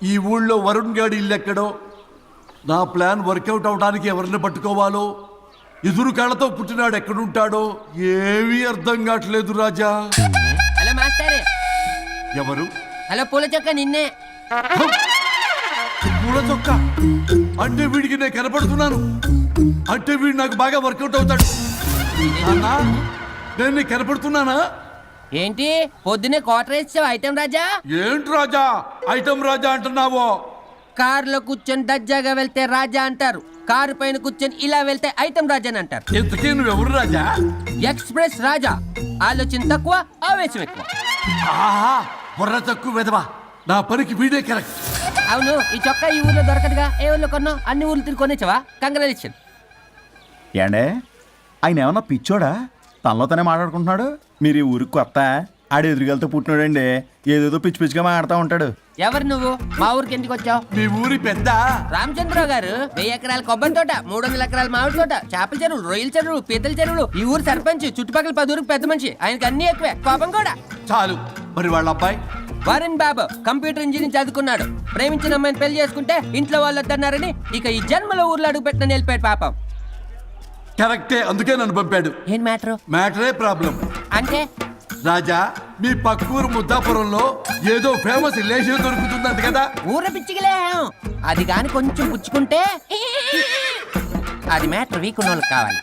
ఈ ఊళ్ళో వరుణ్ గాడి ఇల్లు ఎక్కడో, నా ప్లాన్ వర్కౌట్ అవడానికి ఎవరిని పట్టుకోవాలో, ఎదురు కాళ్ళతో పుట్టినాడు ఎక్కడుంటాడో ఏమీ అర్థం కావట్లేదు రాజా. Hello master. ఎవరు? హలో పూల చొక్క నిన్నే. పూల చొక్క అంటే వీడికి నేను కనపడుతున్నాను, అంటే వీడు నాకు బాగా వర్కౌట్ అవుతాడు. అన్నా నేను నీకు కనపడుతున్నానా? ఏంటి పొద్దునే క్వార్టర్ ఇచ్చావు ఐటమ్ రాజా? ఏంటి రాజా ఐటమ్ రాజా అంటున్నావో? కారులో కూర్చొని దజ్జాగా వెళ్తే రాజా అంటారు, కారు పైన కూర్చొని ఇలా వెళ్తే ఐటమ్ రాజా అని అంటారు. ఇంతకీ నువ్వెవరు రాజా? ఎక్స్ప్రెస్ రాజా. ఆలోచన తక్కువ, ఆవేశం ఎక్కువ. ఆహా, బుర్ర తక్కువ వెదవా. నా పనికి వీడే కరెక్ట్. అవును, ఈ చొక్కా ఈ ఊర్లో దొరకదుగా. ఏ ఊర్లో కొన్నావు? అన్ని ఊర్లు తిరిగి కొనేచ్చావా? కంగ్రాచులేషన్. ఏండే ఆయన ఏమన్నా పిచ్చోడా? తనలో తనే మాట్లాడుకుంటున్నాడు. మీరు ఈ ఊరికి కొత్త, ఆడు ఎదురుగలతో పుట్టినాడండి. ఏదేదో పిచ్చి పిచ్చిగా మాట్లాడుతూ ఉంటాడు. ఎవరు నువ్వు? మా ఊరికి ఎందుకు వచ్చావు? మీ ఊరి పెద్ద రామచంద్రరావు గారు 1000 ఎకరాల కొబ్బరి తోట, 300 ఎకరాల మామిడి తోట, చేపల చెరువులు, రొయ్యల చెరువులు, పీతల చెరువులు. ఈ ఊరు సర్పంచ్, చుట్టుపక్కల 10 ఊరికి పెద్ద మనిషి. ఆయనకి అన్ని ఎక్కువే, కోపం కూడా. చాలు. మరి వాళ్ళ అబ్బాయి వరుణ్ బాబు కంప్యూటర్ ఇంజనీరింగ్ చదువుకున్నాడు. ప్రేమించిన అమ్మాయిని పెళ్లి చేసుకుంటే ఇంట్లో వాళ్ళు వద్దన్నారని ఇక ఈ జన్మలో ఊర్లో అడుగు పెట్టిన నిలిపాడు పాపం. కరెక్టే, అందుకే నన్ను పంపాడు. ఏం మ్యాటర్? మ్యాటరే ప్రాబ్లం. అంటే రాజా, మీ పక్కూరు ముద్దాపురంలో ఏదో ఫేమస్ రిలేషన్ దొరుకుతుందంట కదా? ఊర పిచ్చికిలే. అది గాని కొంచెం పుచ్చుకుంటే అది మ్యాటర్ వీక్ ఉన్న వాళ్ళకి కావాలి.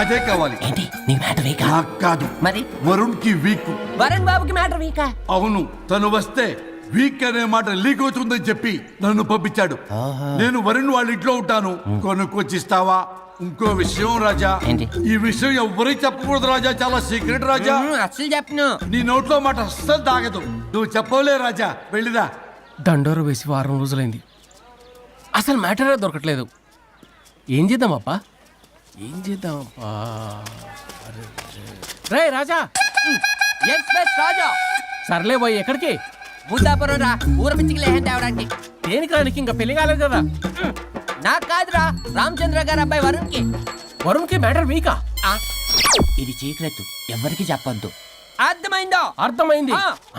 అదే కావాలి. ఏంటి నీ మ్యాటర్ వీకా? నాకు కాదు, మరి వరుణ్ కి వీక్. వరుణ్ బాబుకి మ్యాటర్ వీకా? అవును, తను వస్తే వీక్ అనే మాట లీక్ అవుతుందని చెప్పి నన్ను పంపించాడు. నేను వరుణ్ వాళ్ళ ఇంట్లో ఉంటాను, కొనుక్కొచ్చిస్తావా? ఇంకో విషయం రాజా, ఏంటి? ఈ విషయం ఎవరికి చెప్పకూడదు రాజా, చాలా సీక్రెట్ రాజా. అస్సలు చెప్పను. నీ నోట్లో మాట అస్సలు తాగదు. నువ్వు చెప్పవలే రాజా, వెళ్ళిరా. దండోరు వేసి వారం రోజులైంది, అసలు మ్యాటరే దొరకట్లేదు. ఏం చేద్దామప్పా? రే రాజా. ఎక్స్ప్రెస్ రాజా. సర్లే పోయి ఎక్కడికి? ముద్దాపురం రా, ఊర పిచ్చికిలే తేవడానికి. దేనికి రానికి? ఇంకా పెళ్లి కాలేదు కదా. నాకు కాదురా, రామచంద్ర గారు అబ్బాయి వరుణ్ కి. వరుణ్కి మ్యాటర్ వీకా? ఇది చీకరెత్తు, ఎవరికి చెప్పొద్దు. అర్థమైందో? అర్థమైంది.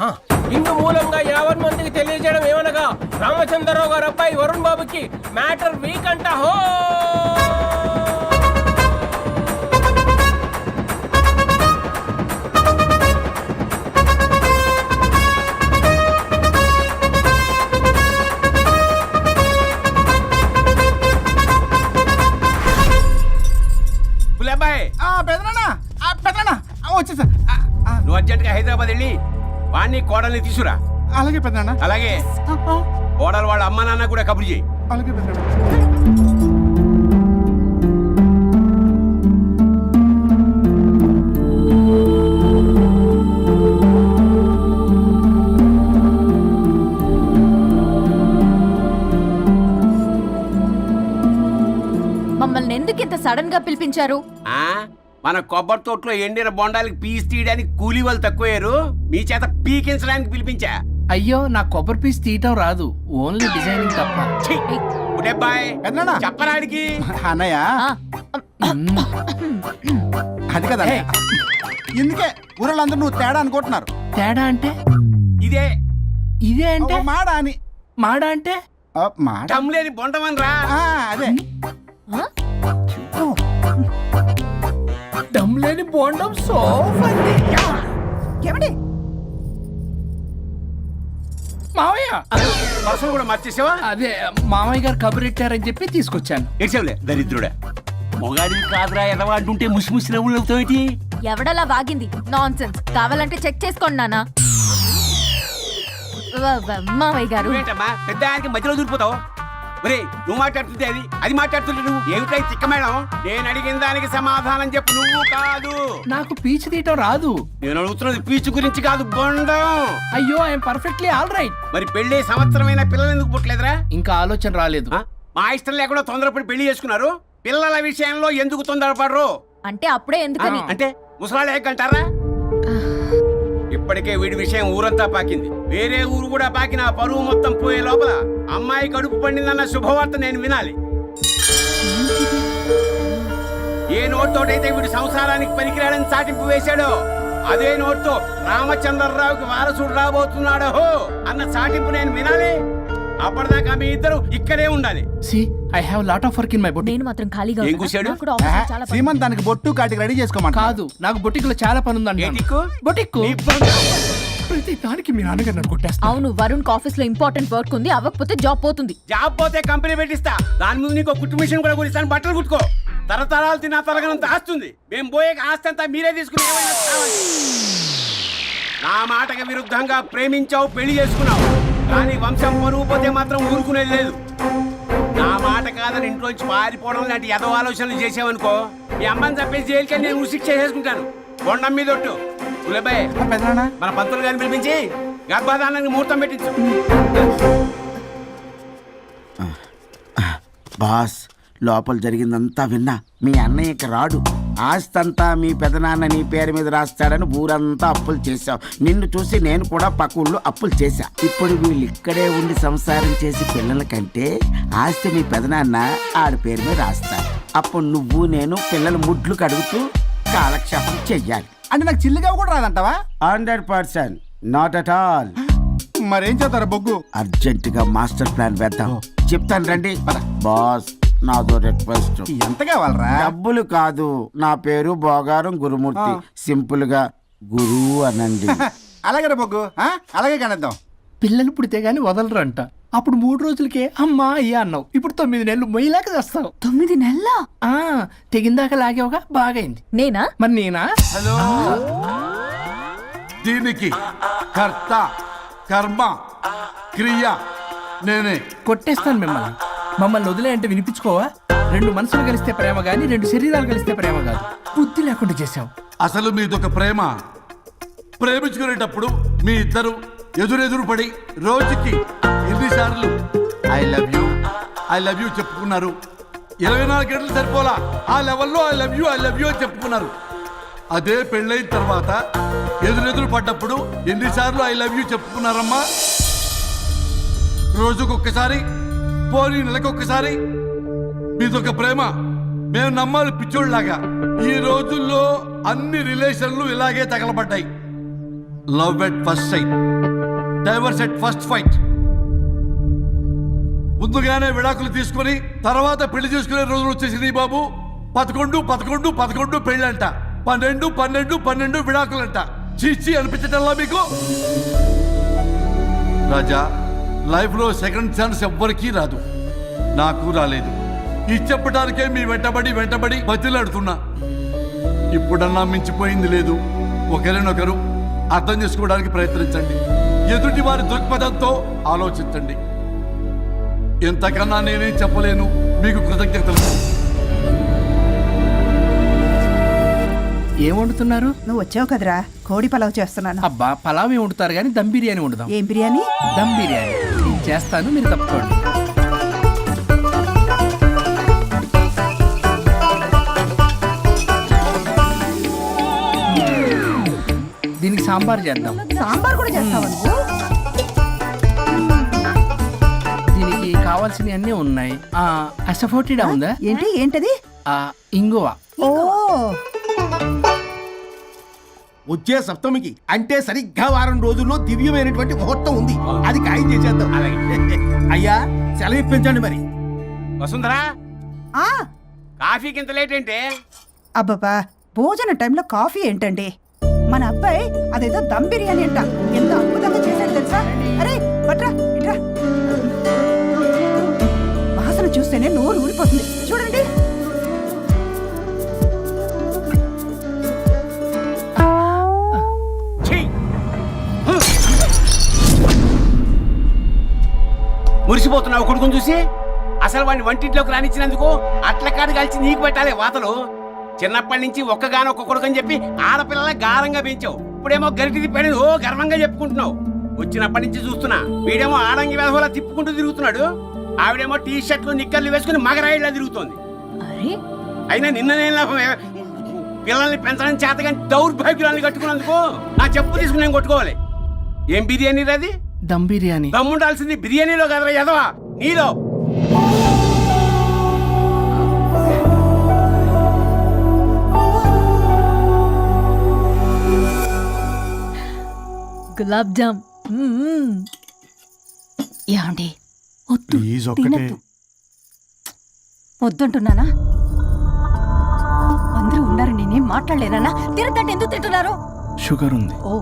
ఆ. ఇందు మూలంగా 50 మందికి తెలియజేయడం ఏమనగా, రామచంద్రరావు గారు అబ్బాయి వరుణ్ బాబుకి మ్యాటర్ వీక్ అంట. హో వచ్చేసా. నువ్వు అర్జెంట్గా హైదరాబాద్ వెళ్ళి వాణ్ణి కోడల్ని తీసుకురా. అలాగే పెద్దనా. అలాగే కోడలు వాళ్ళ అమ్మ నాన్న కూడా కబురు చేయి. అలాగే పెద్దనా. మమ్మల్ని ఎందుకు ఇంత సడన్ గా పిలిపించారు? మన కొబ్బరి తోటలో ఎండిన బొండాలకి పీస్ తీయడానికి కూలీ వాళ్ళు తక్కువయ్యారు, మీ చేత పీకించడానికి పిలిపించా. అయ్యో, నా కొబ్బరి పీస్ తీయటం రాదు, ఓన్లీ డిజైనింగ్ తప్ప. చెప్పరాడికి. అన్నయ్య అది కదా, ఇందుకే ఊరలందరూ నువ్వు తేడా అనుకుంటున్నారు. తేడా అంటే? ఇదే ఇదే అంటే మాడ అని. మాడ అంటే లేని బొండమని రా. అదే దమ్ లేని బోండం సోఫండి. ఏమండి మావయ్య, పర్సలు కూడా మర్చేసావా? అదే మామయ్య గారు కబురెట్టారని చెప్పి తీసుకొచ్చాను. ఏడ్చావులే దరిద్రుడా. మొగాడిని కాదురా ఎదవా అంటుంటే ముసి ముసి నవ్వులు అవుతావేటి? ఎవడలా వాగింది? Nonsense. కావాలంటే చెక్ చేసుకోండి నాన్న. మామయ్య గారు. ఏంటమ్మా పెద్ద ఆయనకి మధ్యలో దూరిపోతావు? ఒరే, నువ్వు మాట్లాడుతుంటే అది మాట్లాడుతుంటే నువ్వు ఏమిటై తిక్క మేడం? నేను అడిగిన దానికి సమాధానం చెప్పు. నువ్వు కాదు. నాకు పీచు తీయటం రాదు. నేను అడుగుతున్నది పీచు గురించి కాదు, బొండం. అయ్యో, ఐఎమ్ పర్ఫెక్ట్లీ ఆల్ రైట్. మరి పెళ్లి సంవత్సరమైన పిల్లలు ఎందుకు పుట్టలేదురా? ఇంకా ఆలోచన రాలేదు. మా ఇష్టం లేకుండా తొందరపడి పెళ్లి చేసుకున్నారు. పిల్లల విషయంలో ఎందుకు తొందరపడరు? అంటే అప్పుడే ఎందుకని? అంటే ముసలాళ్ళు ఎక్కంటారా? ఇప్పటికే వీడి విషయం ఊరంతా పాకింది. వేరే ఊరు కూడా పాకిన పరువు మొత్తం పోయే లోపల అమ్మాయి కడుపు పండిందన్న శుభవార్త నేను వినాలి. ఏ నోటితోటైతే వీడు సంసారానికి పనికిరాడని చాటింపు వేశాడో అదే నోటితో రామచంద్రరావుకి వారసుడు రాబోతున్నాడు అన్న చాటింపు నేను వినాలి. అప్పటిదాకా మీ ఇద్దరు ఇక్కడే ఉండాలి. See I have lot of work in my boutique. నేను మాత్రం ఖాళీగా ఏం ఉన్నానా? కూశాడు? నాకు కూడా ఆఫీస్లో చాలా పని. సీమంత్ దానికి బొట్టు కాటికి రెడీ చేసుకోమంట. కాదు, నాకు బొటిక్ లో చాలా పని ఉందండి. ఏటిక్కు? బొటిక్ నీ పని. ప్రతి దానికి మీ నాన్నగారు నన్ను కొట్టేస్తా. అవును, వరుణ్ ఆఫీస్ లో ఇంపార్టెంట్ వర్క్ ఉంది, అవ్వకపోతే జాబ్ పోతుంది. జాబ్ పోతే కంపెనీ పెట్టిస్తా. దాని ముందు నీకు కుట్టు మిషన్ కూడా కుడిస్తాను. బట్టలు కుట్టుకో. తరతరాలు తిన్న తరగనంత ఆస్తుంది. మేము పోయే ఆస్తి అంతా మీరే తీసుకుని ఏమైనా కావాలి. నా మాటకి విరుద్ధంగా ప్రేమించావు, పెళ్లి చేసుకున్నావు. కానీ వంశం పరువు పోతే మాత్రం ఊరుకునేది లేదు. నా మాట కాదని ఇంట్లోంచి పారిపోవడం లాంటి ఎదో ఆలోచనలు చేసావనుకో, మీ అమ్మని చంపేసి జైలుకి నేను ఉసిక్ చేసేసుకుంటాను. కొండం మీద ఒట్టు. ఉలబాయ్, పెద్దనా మన పంతులు గారిని పిలిపించి గర్భాధానానికి ముహూర్తం పెట్టించు. బాస్, లోపల జరిగిందంతా విన్నా. మీ అన్నయ్యకి రాడు. ఆస్తంతా మీ పెదనాన్న నీ పేరు మీద రాస్తాడని ఊరంతా అప్పులు చేశావు. నిన్ను చూసి నేను కూడా పక్క ఊళ్ళో అప్పులు చేశా. ఇప్పుడు వీళ్ళు ఇక్కడే ఉండి సంసారం చేసి పిల్లల కంటే ఆస్తి మీ పెదనాన్న ఆడి పేరు మీద రాస్తాడు. అప్పుడు నువ్వు నేను పిల్లల ముడ్లు కడుగుతూ కాలక్షేపం చెయ్యాలి. అంటే నాకు చిల్లిగా కూడా రాదంటావా? 100%. Not at all. మరేం చేస్తారా బొగ్గు? అర్జెంటుగా మాస్టర్ ప్లాన్ వేద్దాం. చెప్తాను రండి. బాస్, నాదో రిక్వెస్ట్. ఎంత కావాలరా? డబ్బులు కాదు, నా పేరు బోగారం గురుమూర్తి. సింపుల్ గా గురు అనండి. అలాగే బొగ్గు, అలాగే కనేద్దాం. పిల్లలు పుడితే గానీ వదలరు అంట. అప్పుడు 3 రోజులకే అమ్మా అయ్యా అన్నావు. ఇప్పుడు 9 నెలలు మొయ్యలాక చేస్తావు. 9 నెలల తెగిందాక లాగేవగా బాగైంది. నేనా? మరి నేనా? హలో, దీనికి కర్త కర్మ క్రియ నేనే. కొట్టేస్తాను మిమ్మల్ని. మమ్మల్ని వదిలే అంటే వినిపించుకోవా? 2 మనసులు కలిస్తే ప్రేమ గాని 2 శరీరాలు కలిస్తే ప్రేమ కాదు. బుద్ధి లేకుండా చేసావు. అసలు మీదొక ప్రేమ. ప్రేమించుకునేటప్పుడు మీ ఇద్దరు ఎదురెదురు పడి రోజుకి ఎన్నిసార్లు ఐ లవ్ యూ చెప్పుకున్నారు? 24 గంటలు సరిపోలా. ఆ లెవెల్లో ఐ లవ్ యూ అని చెప్పుకున్నారు. అదే పెళ్ళైన తర్వాత ఎదురెదురు పడ్డప్పుడు ఎన్నిసార్లు ఐ లవ్ యూ చెప్పుకున్నారమ్మా? రోజుకొక్కసారి, పోనీ నెలకొక్కసారి. మీదొక ప్రేమ. మేము నమ్మాలి పిచ్చోళ్ళలాగా. ఈ రోజుల్లో అన్ని రిలేషన్లు ఇలాగే తగలబడ్డాయి. Love at first sight, divorce at first fight. ముందుగానే విడాకులు తీసుకొని తర్వాత పెళ్లి చేసుకునే రోజులు వచ్చేసింది బాబు. 11 పెళ్ళంట, 12 విడాకులంట. చీచి అనిపించటల్లా మీకు? రాజా, లైఫ్ లో సెకండ్ ఛాన్స్ ఎవ్వరికీ రాదు. నాకు రాలేదు. ఈ చెప్పడానికే మీ వెంటబడి బతిలాడుతున్నా. ఇప్పుడన్నా మించిపోయింది లేదు. ఒకరినొకరు అర్థం చేసుకోవడానికి ప్రయత్నించండి. ఎదుటి వారి దృక్పథంతో ఆలోచించండి. ఎంతకన్నా నేనేం చెప్పలేను. మీకు కృతజ్ఞతలు. ఏం వండుతున్నారు? నువ్వు వచ్చావు కదరా, కోడి పలావ్ చేస్తున్నాను. అబ్బా, పలావ్ ఏం వండుతారు కానీ దమ్ బిర్యానీ వండుదాం. ఏం బిర్యానీ? దమ్ బిర్యానీ నేను చేస్తాను, మీరు తప్పుకోండి. దీనికి సాంబార్ చేద్దాం. సాంబార్ కూడా చేస్తావా నువ్వు? దీనికి కావాల్సినవి అన్నీ ఉన్నాయి. అసఫోటిడా ఉందా? ఏంటది? ఇంగువ. ఓ, వచ్చే సప్తమికి అంటే సరిగ్గా వారం రోజుల్లో దివ్యమైనటువంటి ముహూర్తం ఉంది. అది ఖాయం చేసేద్దాం. అయ్యా, సెలవు ఇప్పించండి మరి. వసుంధరా, ఆ, కాఫీకి ఇంత లేట్ ఏంటే? అబ్బబ్బా, భోజన టైంలో కాఫీ ఏంటండి? మన అబ్బాయి అదేదో దమ్ బిర్యానీ అంట, ఎంత అద్భుతంగా చేశాడు తెలుసా? అరే పట్రా, ఇట్రా. వాసన చూస్తేనే నోరు ఊరిపోతుంది. చూడండి. మురిసిపోతున్నావు కొడుకుని చూసి? అసలు వాడిని వంటింట్లోకి రానిచ్చినందుకు అట్లకాడు కలిసి నీకు పెట్టాలి వాతలు. చిన్నప్పటి నుంచి ఒక్కగానొక్క కొడుకు అని చెప్పి ఆడపిల్లల గారంగా పెంచావు. ఇప్పుడేమో గరిటి తిప్పాడని ఓ గర్వంగా చెప్పుకుంటున్నావు. వచ్చినప్పటి నుంచి చూస్తున్నా, వీడేమో ఆడంగి వెధవలా తిప్పుకుంటూ తిరుగుతున్నాడు. ఆవిడేమో టీ షర్ట్లు నిక్కర్లు వేసుకుని మగరాయిలా తిరుగుతోంది. అయినా నిన్న నేను పిల్లల్ని పెంచడం చేతగా దౌర్భాగ్యురాన్ని కట్టుకున్నందుకు నా చెప్పు తీసుకుని నేను కొట్టుకోవాలి. ఏం బిర్యానీ రాది? దమ్ బిర్యానీ. దమ్ముండాల్సింది బిర్యానీలో కదరా ఎదవా, నీలో. గులాబ్ జామ్. ఏమండి వద్దు, ప్లీజ్ ఒక్కటే తినద్దు. వద్దంటున్నానా? అందరూ ఉన్నారు, నేనేం మాట్లాడలేనా? తినద్దంటే ఎందుకు తింటున్నారు? షుగర్ ఉంది. ఓ,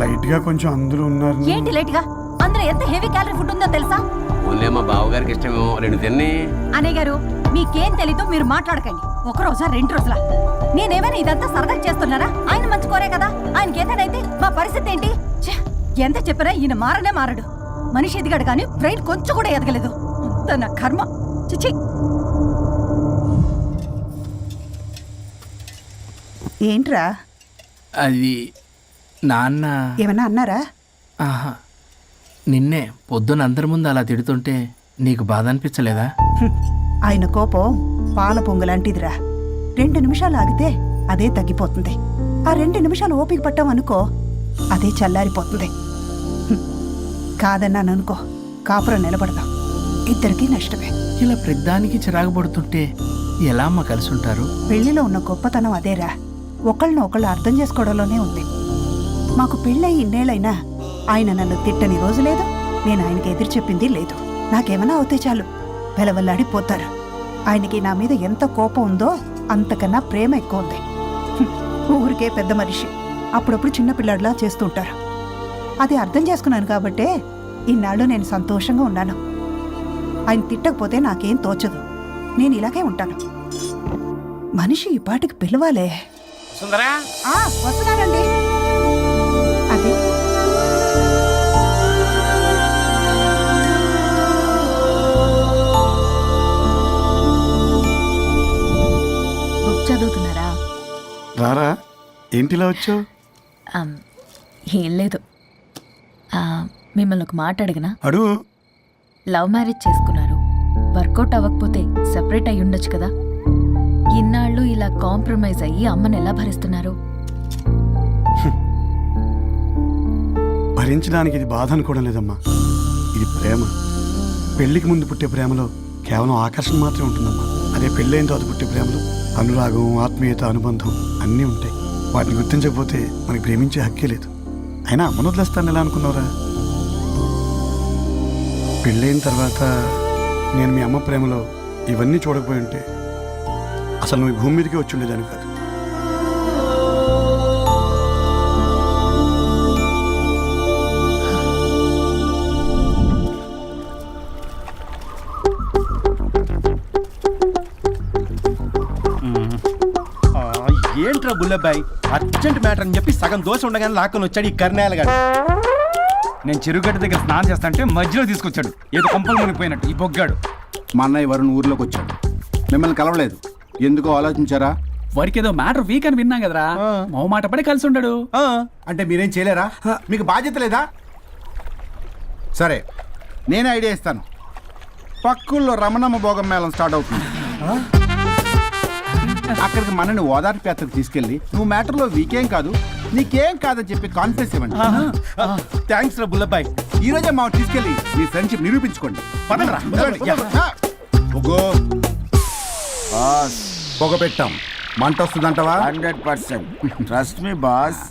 లైట్ గా కొంచెం అందరూ ఉన్నారు. ఏంటి లేట్ గా? అందులో ఎంత హెవీ క్యాలరీ ఫుడ్ ఉందో తెలుసా? ఓన్లే మా బావగారికి ఇష్టమేమో 2 తిన్ని. అన్నయ్య గారు, మీకేం తెలీదో మీరు మాట్లాడకండి. ఒక రోజా 2 రోజులా? నేనేమైనా ఇదంతా సరదా చేస్తున్నారా? ఆయన మంచి కోరే కదా. ఆయనకి ఏదైతే మా పరిస్థితి ఏంటి? ఛే, ఎంత చెప్పినా ఈయన మారనే మారడు. మనిషి ఎదిగాడు కానీ బ్రెయిన్ కొంచెం కూడా ఎదగలేదు. అంత నా కర్మ. చిచి. ఏంట్రా? అది నాన్న. ఏమన్నా అన్నారా? ఆహా, నిన్నే పొద్దున అందరి ముందు అలా తిడుతుంటే నీకు బాధ అనిపించలేదా? ఆయన కోపం పాల పొంగులాంటిదిరా. 2 నిమిషాలు ఆగితే అదే తగ్గిపోతుంది. ఆ 2 నిమిషాలు ఓపిక పట్టామనుకో, అదే చల్లారిపోతుంది. కాదన్నాననుకో, కాపురం నిలబడదాం. ఇద్దరికీ నష్టమే. ఇలా ప్రతిదానికి చిరాకు పడుతుంటే ఎలా అమ్మ కలిసి ఉంటారు? పెళ్లిలో ఉన్న గొప్పతనం అదేరా. ఒకళ్ళని ఒకళ్ళు అర్థం చేసుకోవడంలోనే ఉంది. మాకు పెళ్ళయి ఇన్నేళ్ళైనా ఆయన నన్ను తిట్టని రోజు లేదు, నేను ఆయనకి ఎదురు చెప్పింది లేదు. నాకేమైనా అవుతే చాలు వెలవల్లాడిపోతారు. ఆయనకి నా మీద ఎంత కోపం ఉందో అంతకన్నా ప్రేమ ఎక్కువ ఉంది. ఊరికే పెద్ద మనిషి, అప్పుడప్పుడు చిన్నపిల్లాడిలా చేస్తుంటారు. అది అర్థం చేసుకున్నాను కాబట్టే ఇన్నాళ్ళు నేను సంతోషంగా ఉన్నాను. ఆయన తిట్టకపోతే నాకేం తోచదు. నేను ఇలాగే ఉంటాను. మనిషి ఈ పాటికి పిలవాలే. సుందరా, వస్తున్నానండి. అది బుక్ చదువుతున్నారా? రారా, ఏంటిలా వచ్చావు? ఏం లేదు. మిమ్మల్ని ఒక మాట అడిగినా? అడుగు. లవ్ మ్యారేజ్ చేసుకున్నారు, వర్కౌట్ అవ్వకపోతే సెపరేట్ అయి ఉండొచ్చు కదా. ఇన్నాళ్ళు ఇలా కాంప్రమైజ్ అయ్యి అమ్మని ఎలా భరిస్తున్నారు? భరించడానికి ఇది బాధ అనుకోవడం లేదమ్మా, ఇది ప్రేమ. పెళ్లికి ముందు పుట్టే ప్రేమలో కేవలం ఆకర్షణ మాత్రమే ఉంటుందమ్మా. అదే పెళ్ళైన తర్వాత పుట్టే ప్రేమలో అనురాగం, ఆత్మీయత, అనుబంధం అన్నీ ఉంటాయి. వాటిని గుర్తించకపోతే మనకి ప్రేమించే హక్కే లేదు. అయినా అమ్మను వదిలేస్తాను ఎలా అనుకున్నావురా? పెళ్ళైన తర్వాత నేను మీ అమ్మ ప్రేమలో ఇవన్నీ చూడకపోయి ఉంటే అసలు నువ్వు ఈ భూమి మీదకే వచ్చి ఉండేదాన్ని కాదు. ఏంట్రా బుల్లబ్బాయి, అర్జెంట్ మ్యాటర్ అని చెప్పి సగం దోశ ఉండగానే లాక్కొని వచ్చాడు ఈ కర్ణాలగాడు. నేను చెరుగడ్డ దగ్గర స్నానం చేస్తాంటే మధ్యలో తీసుకొచ్చాడు, ఏదో కొంపలు మునిగిపోయినట్టు ఈ బొగ్గాడు. మా అన్నయ్య వరుణ్ ఊర్లోకి వచ్చాడు, మిమ్మల్ని కలవలేదు. ఎందుకో ఆలోచించారా? వారికి ఏదో మ్యాటర్ వీక్ అని విన్నాం కదరా, మాట పడి కలిసి ఉంటాడు. అంటే మీరేం చేయలేరా? మీకు బాధ్యత లేదా? సరే, నేనే ఐడియా ఇస్తాను. పక్కుల్లో రమణమ్మ భోగం మేళం స్టార్ట్ అవుతుంది. అక్కడికి మనని ఓదార్పు యాత్రకు తీసుకెళ్ళి నువ్వు మ్యాటర్లో వీకేం కాదు, నీకేం కాదని చెప్పి కాన్ఫిడెన్స్ ఇవ్వండి. థ్యాంక్స్ రా బుల్లబ్బాయ్. ఈ రోజే మా తీసుకెళ్ళి మీ ఫ్రెండ్షిప్ నిరూపించుకోండి. పొగ పెట్టాం, మంట వస్తుందంటవా? 100% ట్రస్ట్ మీ బాస్.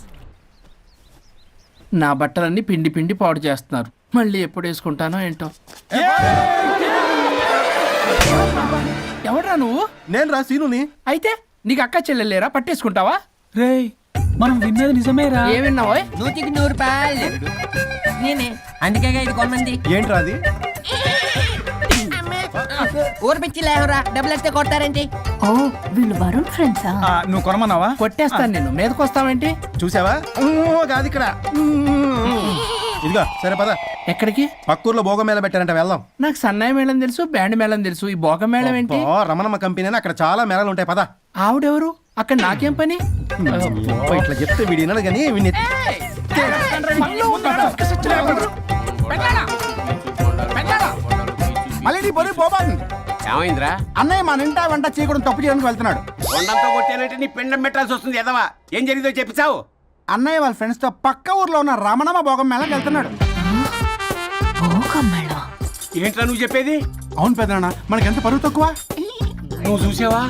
నా బట్టలన్నీ పిండి పిండి పాడు చేస్తున్నారు. మళ్ళీ ఎప్పుడు వేసుకుంటానో ఏంటో. ఎవడ్రా నువ్వు? నేను రా సీనుని. అయితే నీకు అక్క చెల్లెలేరా? పట్టేసుకుంటావా? రేయ్, మనం విన్నది నిజమేరా. ఏ విన్నావో? 100కి 100 రూపాయలు నేనే, అందుకే ఇది కొమ్మంది. ఏంట్రా అది? ఊరు పిచ్చి లేవరా, డబ్బులు వస్తే కొడతారేంటి? ఓ, వీళ్ళు వరుణ్ ఫ్రెండ్సా? నువ్వు కొనమన్నావా? కొట్టేస్తాను నేను. మీదకొస్తావేంటి? చూసావా? కాదు ఇక్కడ. ఇదిగో సరే పద. ఎక్కడికి? పక్కూర్లో భోగం మేళ పెట్టారంట, వెళ్దాం. నాకు సన్నాయి మేళం తెలుసు, బ్యాండ్ మేళం తెలుసు, ఈ బోగ మేళం ఏంటి? రమణమ్మ కంపెనీ అని అక్కడ చాలా మేళలు ఉంటాయి, పద. ఆవిడెవరు? అక్కడ నాకేం పని? ఇట్లా చెప్తే వీడి వినడు కానీ వీడిని మళ్ళీ నీ పొరి పోబాను. ఏమైందిరా? అన్నయ్య మా నింటా వెంట చీకడం తప్పు చేయడానికి వెళ్తున్నాడు. కొండంతో కొట్టానంటే నీ పిండం పెట్టాల్సి వస్తుంది ఎదవా. ఏం జరిగిందో చెప్పిచావు? అన్నయ్య వాళ్ళ ఫ్రెండ్స్ తో పక్క ఊర్లో ఉన్న రమణమ్మ భోగం మేళకి వెళ్తున్నాడు. ఏంట్రా నువ్వు చెప్పేది? అవును పెద్దనాన్న, మనకెంత పరువు తక్కువ. నువ్వు చూసావా?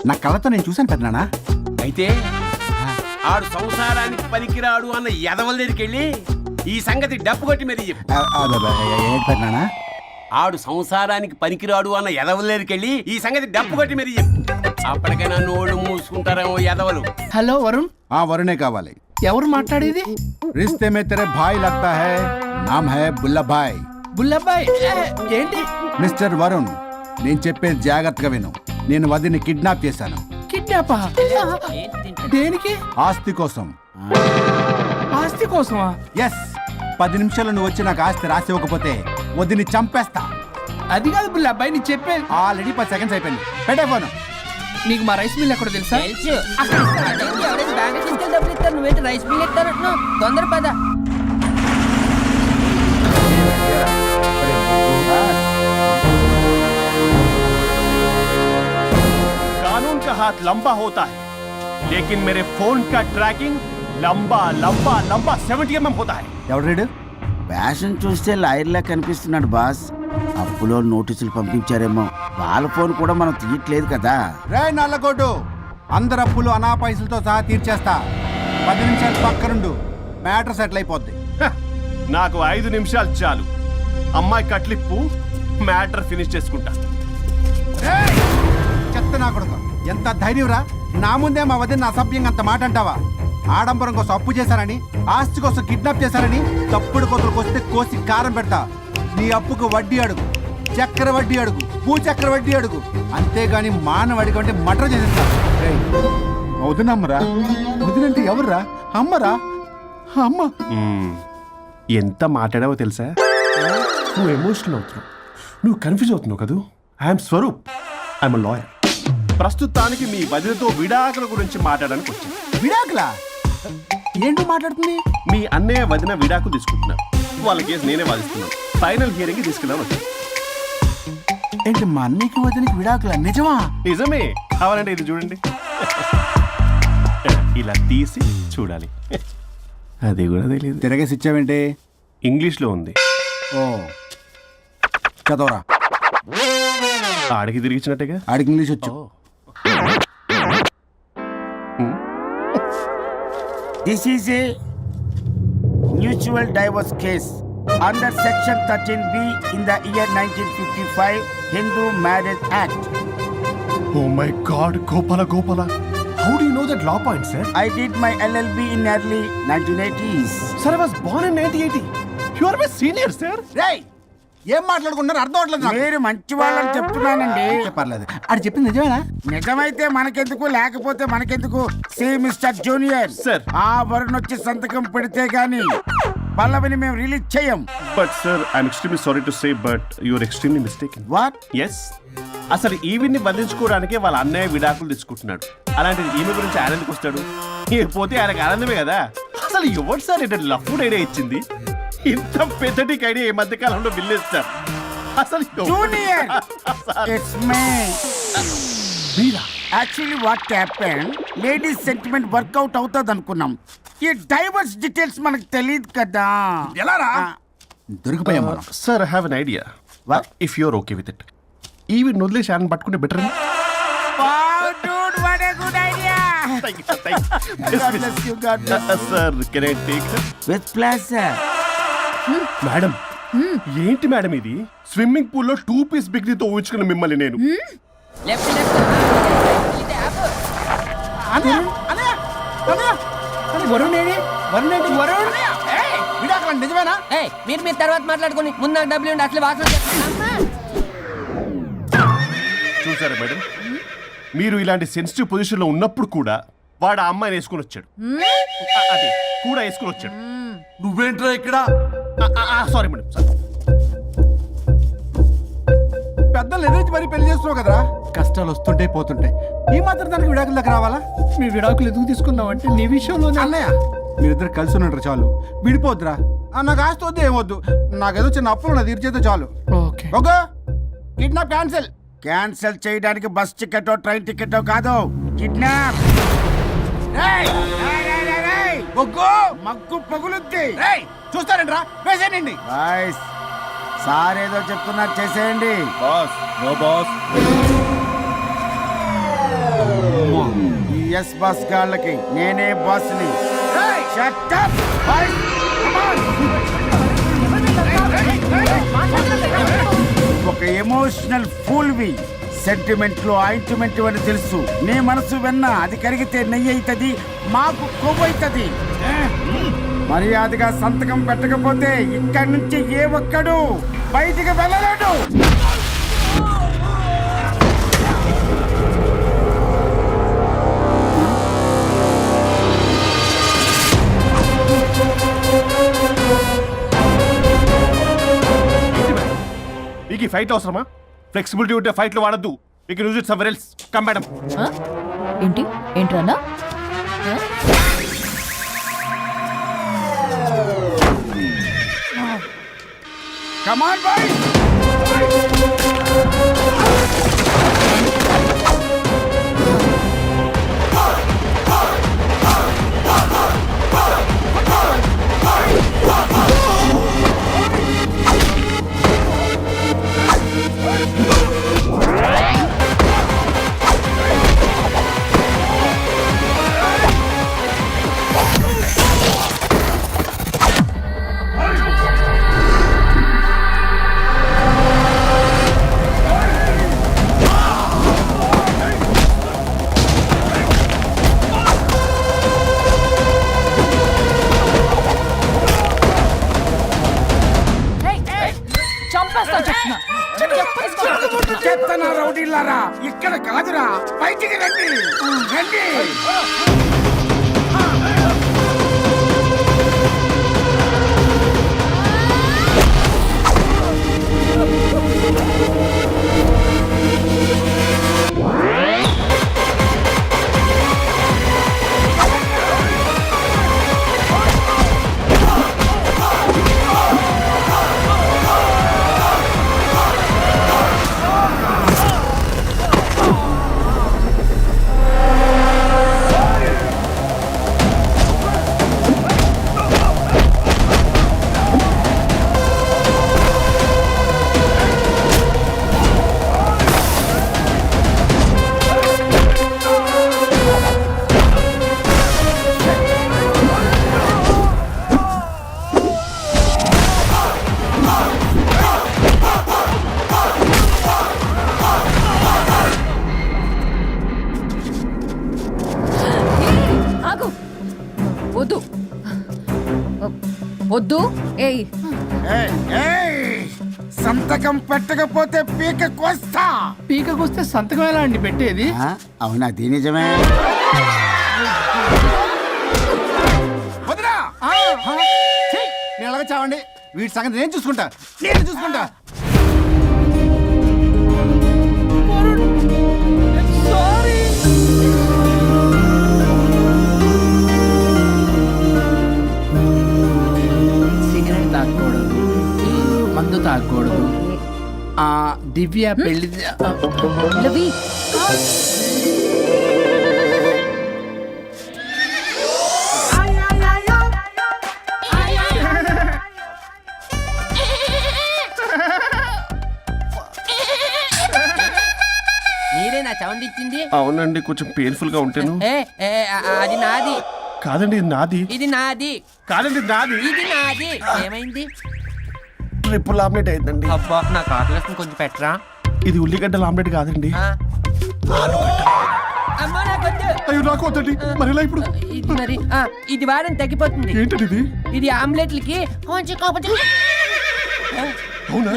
నా కళ్ళతో నేను చూశాను పెద్దనాన్న. అయితే ఆడు సంసారానికి పనికిరాడు అన్న ఎదవల దగ్గరికి వెళ్ళి ఈ సంగతి డప్పు కొట్టి మరీ చెప్పు. ఏంటి పెద్దనాన్న? ఆడు సంసారానికి పనికిరాడు అన్న ఎదవలేరికెళ్ళి ఈ సంగతి డప్పు కొట్టి మరీ చెప్పు. అప్పటికైనా నోళ్ళు మూసుకుంటారేమో ఎదవలు. హలో వరుణ్, వరుణే కావాలి. ఎవరు మాట్లాడేది? रिश्ते में तेरे भाई लगता है, नाम है बुल्ला भाई. బుల్లబ్బాయ్ ఏంటి? మిస్టర్ వరుణ్, నేను చెప్పేది జాగ్రత్తగా విను. నేను వదిని కిడ్నాప్ చేశాను. కిడ్నాపా? దేనికి? ఆస్తి కోసం. ఆస్తి కోసమా? ఎస్, 10 నిమిషాలు నువ్వు వచ్చి నాకు ఆస్తి రాసి ఇవ్వకపోతే వదిని చంపేస్తా. అది కాదు బుల్లబ్బాయ్, నీ చెప్పేది. ఆల్రెడీ 10 సెకండ్స్ అయిపోయింది. పెట్టే ఫోను. నీకు మా రైస్ మిల్ ఎక్కడ తెలుసా? తెలుసు. అదేంటి, ఎవరైనా బ్యాంక్ తీసుకెళ్ళి డబ్బులు ఇస్తారు, నువ్వేంటి రైస్ మిల్ ఇస్తారంటున్నావు? తొందర పద. कानून का हाथ लंबा होता है, लेकिन मेरे फोन का ट्रैकिंग लंबा लंबा लंबा 70 mm होता है. ఎవడు రీడు? ఫ్యాషన్ చూస్తే లాయర్లా కనిపిస్తున్నాడు బాస్. అప్పులో నోటీసులు పంపించారేమో, వాళ్ళ ఫోన్ కూడా మనం తీయట్లేదు కదా. రే నల్లగొడ్డు, అందరు అప్పులు అనా పైసలతో సహా తీర్చేస్తా. 10 నిమిషాలు పక్కనుండు, మ్యాటర్ సెటిల్ అయిపోద్ది. నాకు 5 నిమిషాలు చాలు. అమ్మాయి కట్లిప్పు, మ్యాటర్ ఫినిష్ చేసుకుంటా. చెత్త నా కొడుకు, ఎంత ధైర్యంరా! నా ముందే మా వదిన అసభ్యంగా అంత మాట అంటావా? ఆడంబరం కోసం అప్పు చేశారని, ఆస్తి కోసం కిడ్నాప్ చేశారని తప్పుడు కొతులకు వస్తే కోసి కారం పెడతా. నీ అప్పుకు వడ్డీ అడుగు, చక్కెర వడ్డీ అడుగు, భూచక్ర వడ్డీ అడుగు, అంతేగాని మానవ అడిగి అంటే మటర్ చేసేస్తా. వదినమ్మరా? వదినంటే ఎవర్రా? అమ్మరా? అమ్మ. ఎంత మాట్లాడావో తెలుసా? నువ్వు ఎమోషనల్ అవుతున్నావు, నువ్వు కన్ఫ్యూజ్ అవుతున్నావు కదూ. I'm Swaroop, I'm lawyer. ప్రస్తుతానికి మీ వదినతో విడాకుల గురించి మాట్లాడడానికి వచ్చాను. విడాకులా? ఏంటో మాట్లాడుతుంది? మీ అన్నయ్య వదిన విడాకులు తీసుకుంటున్నారు. వాళ్ళ కేసు నేనే వాదిస్తున్నాను. ఫైనల్ హియరింగ్ తీసుకెళ్ళాను వచ్చాను. ఏంటి మా అన్నయ్యకి వదినకి విడాకులా? నిజమా? నిజమే. కావాలంటే ఇది చూడండి, ఇలా తీసి చూడాలి. అది కూడా తెలియదు. తిరగేసి ఇచ్చావేంటి? ఇంగ్లీష్లో ఉంది. ఓ, చదవరా. ఆడికి తిరిగిచ్చినట్టుగా. ఆడికి ఇంగ్లీష్ వచ్చు. This is a mutual divorce case under section 13B in the year 1955 Hindu marriage act. Oh my God, Gopala. How do you know that law point, sir? I did my LLB in early 1980s. Sir, I was born in 1980. You are my senior, sir. రేయ్, ఏం మాట్లాడుకున్నారు అర్థం అవట్లేదు నాకు. మీరు మంచి వాళ్ళని చెప్తున్నానండి. పర్లేదు. అది చెప్పింది నిజమేనా? నిజమైతే మనకెందుకు, లేకపోతే మనకెందుకు? See mister junior, Sir. ఆ వరుణ్ వచ్చి సంతకం పెడితే గాని పల్లవిని మేము రిలీజ్ చేయం. But sir, I'm extremely sorry to say, but you are extremely mistaken. What? Yes. అసలు ఈవిడ్ని బంధించుకోవడానికే వాళ్ళ అన్నయ్య విడాకులు తీసుకుంటున్నాడు. అలాంటిది ఈమె గురించి ఆయన ఎందుకు వస్తాడు? పోతే ఆయనకు ఆనందమే కదా. అసలు ఎవరు సార్ ఏంటో లఫ్డ్ ఐడియా ఇచ్చింది? ఇంత పెద్దటికి ఐడియా ఈ మధ్య కాలంలో విల్లేస్తారు. అసలు జూనియర్, ఇట్స్ మీ. మీరా? Actually what happen, ladies sentiment work out అవుతుంది అనుకున్నాం. ఈ డైవర్స్ డీటెయిల్స్ మనకు తెలియదు కదా. ఎలా రా? దొరికిపోయాం మనం. Sir, I have an idea. What? If you're okay with it, ఈవిడ్ వదిలేసి ఆయన పట్టుకుంటే better. Sir, can I take her? With pleasure. Madam, ఏంటి మేడం ఇది? స్విమ్మింగ్ పూల్ లో 2 పీస్ బిగ్నీతో ఊహించుకున్న మిమ్మల్ని నేను. Left left. ఇది యాప్. వరుణ్ ఏడి? వరుణ్ ఏంటి? వరుణ్ విడాకులా? నిజమేనా? ఏయ్, మీరు తర్వాత మాట్లాడుకుని ముందు నాకు డబ్బులు ఉండి అసలు వాసన చేస్తా. చూసారా మేడం, మీరు ఇలాంటి సెన్సిటివ్ పొజిషన్ లో ఉన్నప్పుడు కూడా వాడు ఆ అమ్మాయిని వేసుకుని వచ్చాడు. అది కూడా వేసుకుని వచ్చాడు. నువ్వేంట్రా ఇక్కడ? Sorry madam, sorry. పెద్దలు ఎదురు మరి పెళ్లి చేస్తున్నావు కదరా. కష్టాలు వస్తుంటే పోతుంటాయి, ఈ మాత్రం దానికి విడాకుల దగ్గర రావాలా? మీ విడాకులు ఎందుకు తీసుకున్నావు అంటే నీ విషయంలోనే. అన్నయ్య, మీరిద్దరు కలిసి ఉన్నట్టు చాలు, విడిపోద్దురా. నాకు ఆస్తి వద్దు, ఏమొద్దు. నాకేదో చిన్న అప్పులు నా తీర్చేదో చాలు. Okay. Okay, kidnap cancel. Cancel చేయడానికి బస్ టికెట్, ట్రైన్ టికెట్ కాదు, కిడ్నాప్. మగ్గు పగులుద్ది. చూస్తారంట్రా, వేసేయండి. బాయ్స్, సార్ ఏదో చెప్తున్నారు, చేసేయండి. Boss, no boss. ఈ ఎస్ బస్ గాళ్ళకి నేనే బాస్ని. Shut up, boys. Come on. ఒక ఎమోషనల్ ఫూల్వి. సెంటిమెంట్లు ఆయింట్మెంట్ అని తెలుసు. నీ మనసు వెన్న, అది కరిగితే నెయ్యి అవుతుంది, మాకు కొవ్వవుతుంది. మర్యాదగా సంతకం పెట్టకపోతే ఇక్కడి నుంచి ఏ ఒక్కడు బయటికి వెళ్ళలేడు. మీకు ఈ ఫైట్ అవసరమా? ఫ్లెక్సిబిలిటీ ఉంటే ఫైట్లు వాడద్దు. మీకు use it somewhere else. Come madam. ఏంటి ఏంట్రన్నా కమాన్ బాయ్. చెత్తన రౌడీలారా, ఇక్కడ కాదురా, బయటికి రండి రండి. వద్దు వద్దు. ఏయ్ సంతకం పెట్టకపోతే పీక కోస్తా. పీకకొస్తే సంతకం ఎలా అండి పెట్టేది? అవునా? అది నిజమే. వదినా నేను అలాగే చావండి. వీటి సంగతి నేను చూసుకుంటా. సిగరెట్ తాగకూడదు, మందు తాగకూడదు. దివ్య పెళ్లి లవి మీరే నా సౌండ్ ఇచ్చింది? అవునండి, కొంచెం పెయిన్ఫుల్ గా ఉంటాను. అది నాది కాదండి, ఇది నాది. ఇది నాది కాదండి, ఇది నాది. ఇది నాది. ఏమైంది? ట్రిపుల్ ఆమ్లెట్ అయిందండి. అబ్బా నాకు ఆకలిస్తుంది, కొంచెం పెట్టరా. ఇది ఉల్లిగడ్డల ఆమ్లెట్ కాదండి. అమ్మా నాకొద్దు. అయ్యో నాకు వద్దండి. మరి ఇలా ఇప్పుడు ఇది మరి ఇది వారం తగ్గిపోతుంది. ఏంటది ఇది? ఇది ఆమ్లెట్లకి కొంచెం అవునా?